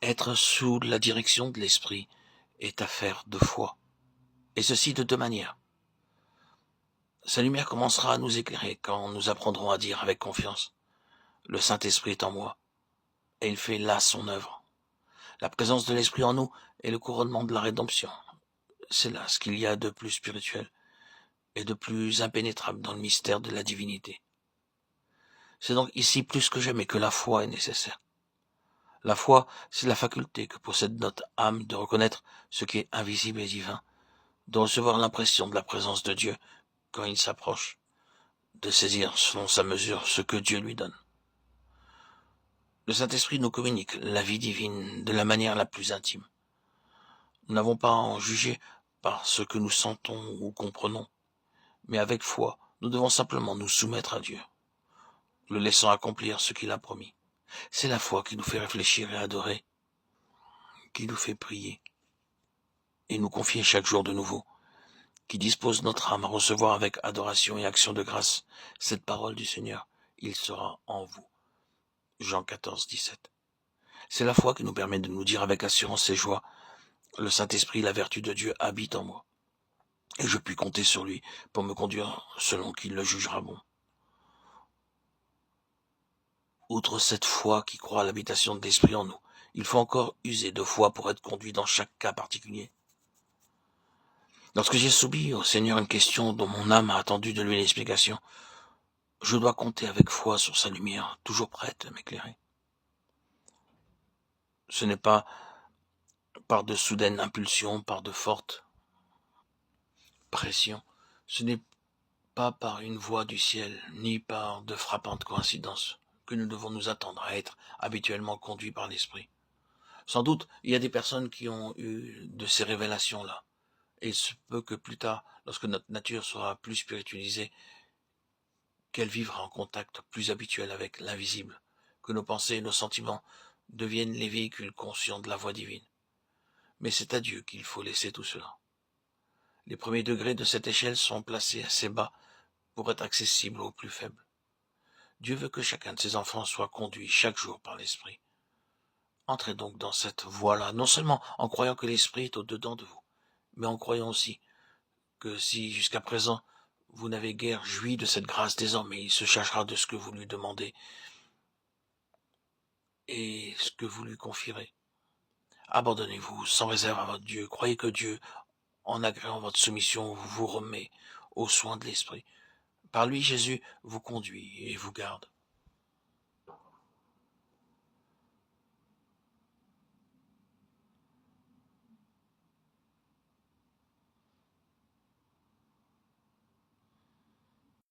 Être sous la direction de l'Esprit est affaire de foi, et ceci de deux manières. Sa lumière commencera à nous éclairer quand nous apprendrons à dire avec confiance « Le Saint-Esprit est en moi » et il fait là son œuvre. La présence de l'Esprit en nous est le couronnement de la rédemption. C'est là ce qu'il y a de plus spirituel et de plus impénétrable dans le mystère de la divinité. C'est donc ici plus que jamais que la foi est nécessaire. La foi, c'est la faculté que possède notre âme de reconnaître ce qui est invisible et divin, de recevoir l'impression de la présence de Dieu quand il s'approche, de saisir selon sa mesure ce que Dieu lui donne. Le Saint-Esprit nous communique la vie divine de la manière la plus intime. Nous n'avons pas à en juger par ce que nous sentons ou comprenons, mais avec foi, nous devons simplement nous soumettre à Dieu, le laissant accomplir ce qu'il a promis. C'est la foi qui nous fait réfléchir et adorer, qui nous fait prier et nous confier chaque jour de nouveau, qui dispose notre âme à recevoir avec adoration et action de grâce cette parole du Seigneur. Il sera en vous. Jean 14, 17. C'est la foi qui nous permet de nous dire avec assurance et joie, le Saint-Esprit, la vertu de Dieu, habite en moi. Et je puis compter sur lui pour me conduire selon qu'il le jugera bon. Outre cette foi qui croit à l'habitation de l'Esprit en nous, il faut encore user de foi pour être conduit dans chaque cas particulier. Lorsque j'ai soumis au Seigneur une question dont mon âme a attendu de lui une explication, je dois compter avec foi sur sa lumière, toujours prête à m'éclairer. Ce n'est pas par de soudaines impulsions, par de fortes pressions, ce n'est pas par une voix du ciel, ni par de frappantes coïncidences, que nous devons nous attendre à être habituellement conduits par l'Esprit. Sans doute, il y a des personnes qui ont eu de ces révélations-là, et il se peut que plus tard, lorsque notre nature sera plus spiritualisée, qu'elle vivra en contact plus habituel avec l'invisible, que nos pensées et nos sentiments deviennent les véhicules conscients de la voix divine. Mais c'est à Dieu qu'il faut laisser tout cela. Les premiers degrés de cette échelle sont placés assez bas pour être accessibles aux plus faibles. Dieu veut que chacun de ses enfants soit conduit chaque jour par l'Esprit. Entrez donc dans cette voie-là, non seulement en croyant que l'Esprit est au-dedans de vous, mais en croyant aussi que si jusqu'à présent vous n'avez guère joui de cette grâce, désormais il se chargera de ce que vous lui demandez et ce que vous lui confierez. Abandonnez-vous sans réserve à votre Dieu. Croyez que Dieu, en agréant votre soumission, vous remet aux soins de l'Esprit. Par lui, Jésus vous conduit et vous garde.